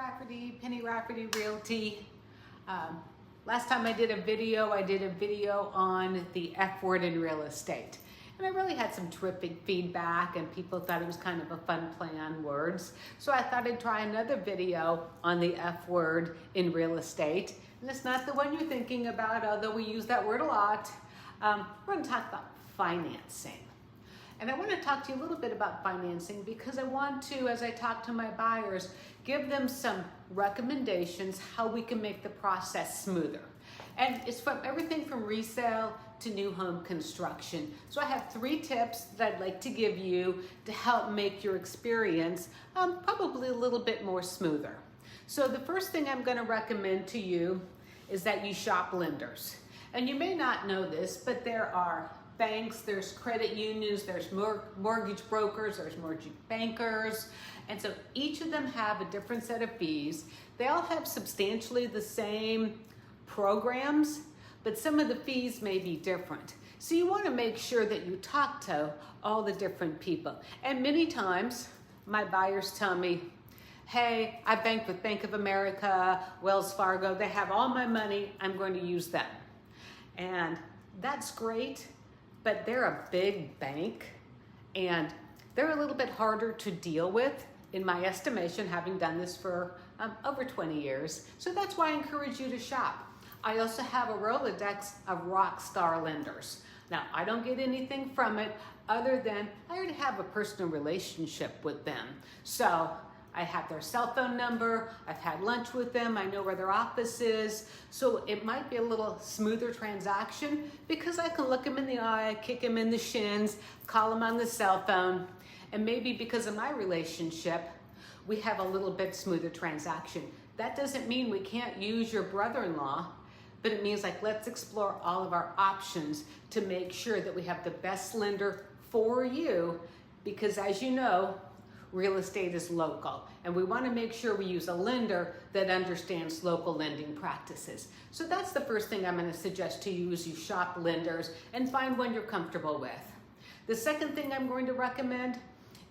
Rafferty, Penny Rafferty Realty. Last time I did a video on the F word in real estate. And I really had some terrific feedback and people thought it was kind of a fun play on words. So I thought I'd try another video on the F word in real estate. And it's not the one you're thinking about, although we use that word a lot. We're going to talk about financing. And I want to talk to you a little bit about financing because I want to, as I talk to my buyers, give them some recommendations how we can make the process smoother. And it's from everything from resale to new home construction. So I have 3 tips that I'd like to give you to help make your experience probably a little bit more smoother. So the first thing I'm going to recommend to you is that you shop lenders. And you may not know this, but there are banks, there's credit unions, there's mortgage brokers, there's mortgage bankers, and so each of them have a different set of fees. They all have substantially the same programs, but some of the fees may be different. So you want to make sure that you talk to all the different people. And many times my buyers tell me, hey, I bank with Bank of America, Wells Fargo, they have all my money, I'm going to use them. And that's great, but they're a big bank and they're a little bit harder to deal with, in my estimation, having done this for over 20 years. So that's why I encourage you to shop. I also have a Rolodex of rock star lenders. Now, I don't get anything from it other than I already have a personal relationship with them. So I have their cell phone number, I've had lunch with them, I know where their office is, so it might be a little smoother transaction because I can look them in the eye, kick them in the shins, call them on the cell phone, and maybe because of my relationship, we have a little bit smoother transaction. That doesn't mean we can't use your brother-in-law, but it means like let's explore all of our options to make sure that we have the best lender for you because as you know, real estate is local, and we want to make sure we use a lender that understands local lending practices. So that's the first thing I'm going to suggest to you is you shop lenders and find one you're comfortable with. The second thing I'm going to recommend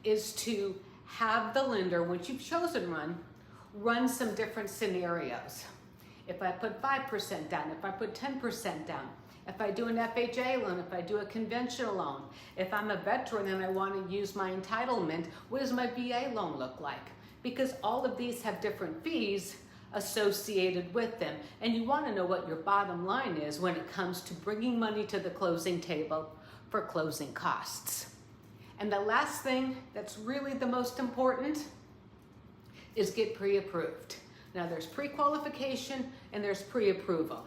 is to have the lender, once you've chosen one, run some different scenarios. If I put 5% down, if I put 10% down, if I do an FHA loan, if I do a conventional loan, if I'm a veteran and I want to use my entitlement, what does my VA loan look like? Because all of these have different fees associated with them, and you want to know what your bottom line is when it comes to bringing money to the closing table for closing costs. And the last thing that's really the most important is get pre-approved. Now there's pre-qualification and there's pre-approval.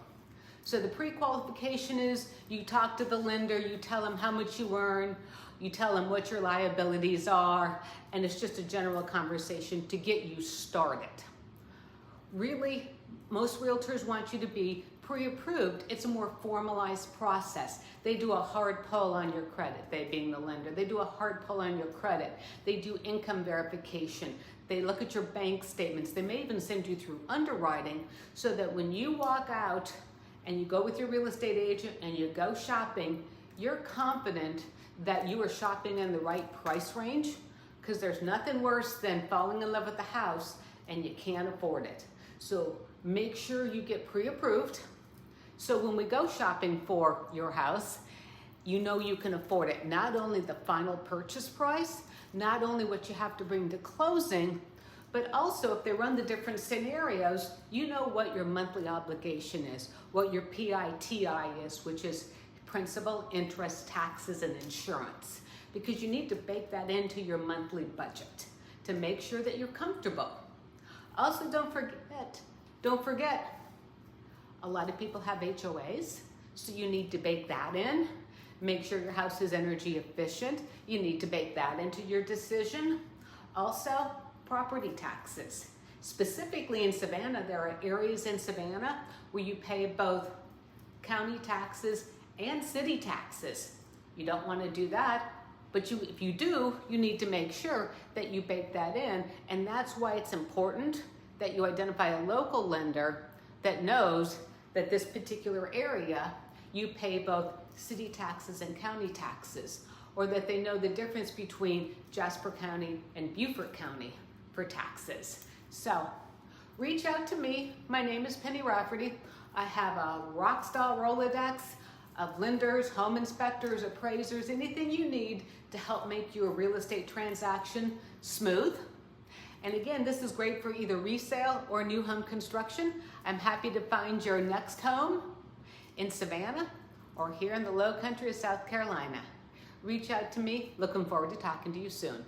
So the pre-qualification is you talk to the lender, you tell them how much you earn, you tell them what your liabilities are, and it's just a general conversation to get you started. Really, most realtors want you to be pre-approved. It's a more formalized process. They do a hard pull on your credit, they being the lender. They do a hard pull on your credit. They do income verification. They look at your bank statements. They may even send you through underwriting so that when you walk out and you go with your real estate agent and you go shopping, you're confident that you are shopping in the right price range because there's nothing worse than falling in love with the house and you can't afford it. So make sure you get pre-approved. So when we go shopping for your house, you know you can afford it. Not only the final purchase price, not only what you have to bring to closing, but also if they run the different scenarios, you know what your monthly obligation is, what your PITI is, which is principal, interest, taxes, and insurance. Because you need to bake that into your monthly budget to make sure that you're comfortable. Also, don't forget, a lot of people have HOAs, so you need to bake that in. Make sure your house is energy efficient. You need to bake that into your decision. Also, property taxes. Specifically in Savannah, there are areas in Savannah where you pay both county taxes and city taxes. You don't want to do that, but if you do, you need to make sure that you bake that in, and that's why it's important that you identify a local lender that knows that this particular area, you pay both city taxes and county taxes, or that they know the difference between Jasper County and Beaufort County for taxes. So reach out to me. My name is Penny Rafferty. I have a rock-style Rolodex of lenders, home inspectors, appraisers, anything you need to help make your real estate transaction smooth. And again, this is great for either resale or new home construction. I'm happy to find your next home in Savannah or here in the low country of South Carolina. Reach out to me. Looking forward to talking to you soon.